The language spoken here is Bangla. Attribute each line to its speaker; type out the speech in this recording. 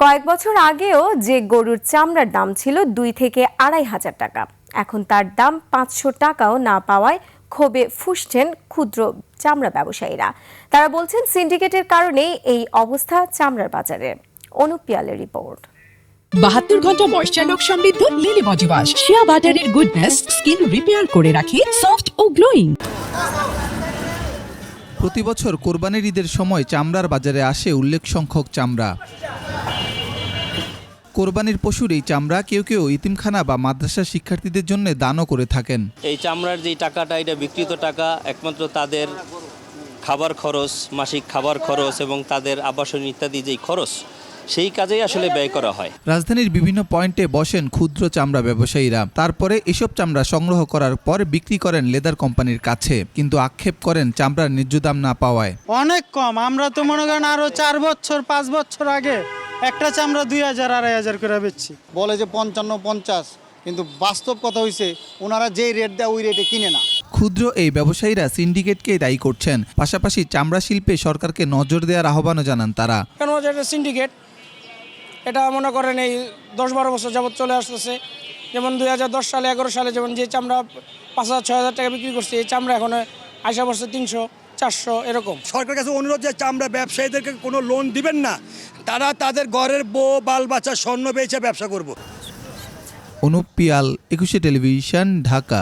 Speaker 1: কয়েক বছর আগেও যে গরুর চামড়ার দাম ছিল 2 থেকে 2,500 টাকা, এখন তার দাম 500 টাকাও না পাওয়ায় ক্ষোভে ফুঁসছেন ক্ষুদ্র চামড়া ব্যবসায়ীরা। তারা বলছেন সিন্ডিকেটের কারণেই এই অবস্থা চামড়ার বাজারে। অনুপ পিয়ালের রিপোর্ট।
Speaker 2: 72 ঘন্টা ময়েশ্চার লক সমৃদ্ধ লিলি বডি ওয়াশ শিয়া বাটারের গুডনেস স্কিন রিপেয়ার করে রাখে সফট ও গ্লোয়িং।
Speaker 3: প্রতি বছর কোরবানির ঈদের সময় চামড়ার বাজারে আসে উল্লেখ সংখ্যক চামড়া। কোরবানির পশুর এই চামড়া কেউ কেউ ইতিমখানা বা মাদ্রাসা শিক্ষার্থীদের জন্য দানও করে থাকেন।
Speaker 4: এই চামড়ার যে টাকাটা, এটা বিক্রিত টাকা একমাত্র তাদের খাবার খরচ, মাসিক খাবার খরচ এবং তাদের আবাসন ইত্যাদি যেই খরচ, সেই কাজেই আসলে ব্যয় করা হয়।
Speaker 3: রাজধানীর বিভিন্ন পয়েন্টে বসেন ক্ষুদ্র চামড়া ব্যবসায়ীরা। তারপরে এসব চামড়া সংগ্রহ করার পর বিক্রি করেন লেদার কোম্পানির কাছে, কিন্তু আক্ষেপ করেন চামড়ার ন্যায্য দাম না পাওয়ায়।
Speaker 5: অনেক কম। আমরা তো মনে করেন আরো 4 বছর 5 বছর আগে একটা চামড়া 2,000 2,500 করে বেচছি।
Speaker 6: বলে যে 55-50, কিন্তু বাস্তব কথা হইছে ওনারা যেই রেট দেয় ওই রেটে কিনে না।
Speaker 3: ক্ষুদ্র এই ব্যবসায়ীরা সিন্ডিকেটকে দায়ী করছেন। পাশাপাশি চামড়া শিল্পে সরকারকে নজর দেওয়ার আহ্বানও জানান তারা।
Speaker 7: কেন এটা সিন্ডিকেট, এটা মনে করেন এই 10-12 বছর যাবৎ চলে আসতেছে। যেমন 2010 সালে 11 সালে যেমন যে চামড়া 5,000-6,000 টাকা বিক্রি করছে, এই চামড়া এখন আসা বছর 300-400 এরকম।
Speaker 8: সরকারের কাছে অনুরোধ যে চামড়া ব্যবসায়ীদেরকে কোনো লোন দিবেন না, তারা তাদের ঘরের বউ বাল বাচ্চা স্বর্ণ বেচে ব্যবসা করব।
Speaker 3: অনুপ পিয়াল, 21 টেলিভিশন, ঢাকা।